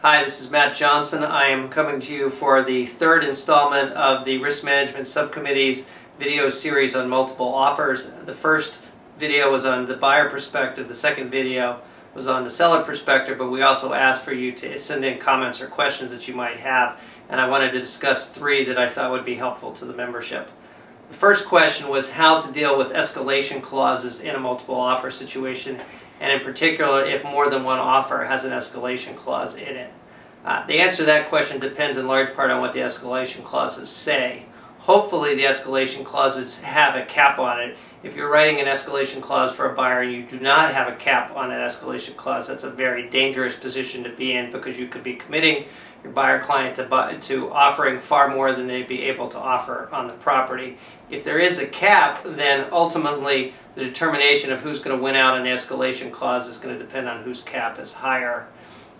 Hi, this is Matt Johnson. I am coming to you for the third installment of the Risk Management Subcommittee's video series on multiple offers. The first video was on the buyer perspective, the second video was on the seller perspective, but we also asked for you to send in comments or questions that you might have, and I wanted to discuss three that I thought would be helpful to the membership. The first question was how to deal with escalation clauses in a multiple offer situation, and in particular if more than one offer has an escalation clause in it. The answer to that question depends in large part on what the escalation clauses say. Hopefully the escalation clauses have a cap on it. If you're writing an escalation clause for a buyer and you do not have a cap on that escalation clause, that's a very dangerous position to be in, because you could be committing your buyer client to offering far more than they'd be able to offer on the property. If there is a cap, then ultimately the determination of who's going to win out on the escalation clause is going to depend on whose cap is higher.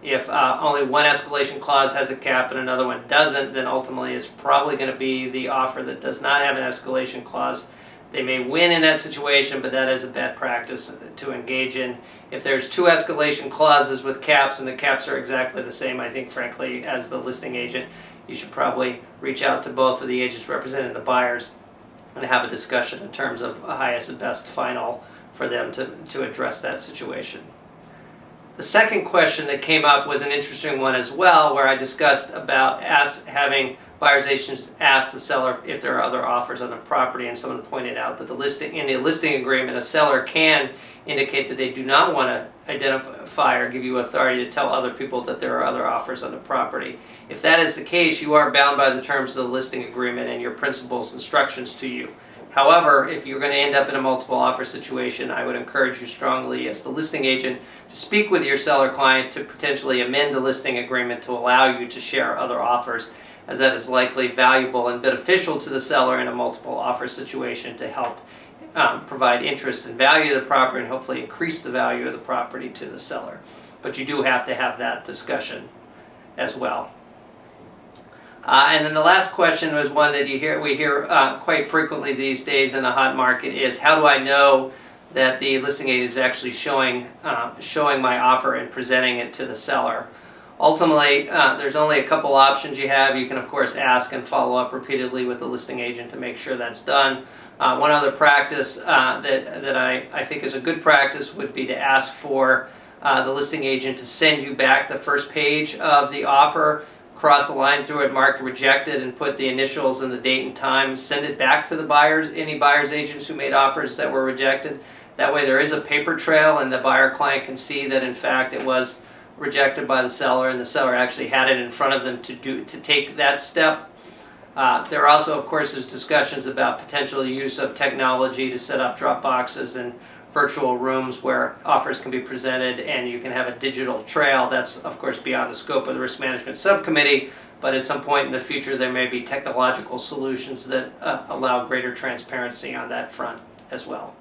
If only one escalation clause has a cap and another one doesn't, then ultimately it's probably going to be the offer that does not have an escalation clause. They may win in that situation, but that is a bad practice to engage in. If there's two escalation clauses with caps and the caps are exactly the same, I think frankly as the listing agent you should probably reach out to both of the agents representing the buyers and have a discussion in terms of a highest and best final for them to address that situation. The second question that came up was an interesting one as well, where I discussed about having buyer's agents ask the seller if there are other offers on the property, and someone pointed out that in the listing agreement, a seller can indicate that they do not want to identify or give you authority to tell other people that there are other offers on the property. If that is the case, you are bound by the terms of the listing agreement and your principal's instructions to you. However, if you're going to end up in a multiple offer situation, I would encourage you strongly as the listing agent to speak with your seller client to potentially amend the listing agreement to allow you to share other offers, as that is likely valuable and beneficial to the seller in a multiple offer situation to help provide interest and value of the property and hopefully increase the value of the property to the seller. But you do have to have that discussion as well. And then the last question was one that we hear quite frequently these days in the hot market is, how do I know that the listing agent is actually showing my offer and presenting it to the seller? Ultimately, there's only a couple options you have. You can of course ask and follow up repeatedly with the listing agent to make sure that's done. One other practice that I think is a good practice would be to ask for the listing agent to send you back the first page of the offer, cross a line through it, mark rejected, and put the initials and the date and time. Send it back to the buyers, any buyer's agents who made offers that were rejected. That way there is a paper trail and the buyer client can see that in fact it was rejected by the seller and the seller actually had it in front of them to take that step. There also, of course, is discussions about potential use of technology to set up drop boxes and virtual rooms where offers can be presented and you can have a digital trail. That's of course beyond the scope of the Risk Management Subcommittee, but at some point in the future there may be technological solutions that allow greater transparency on that front as well.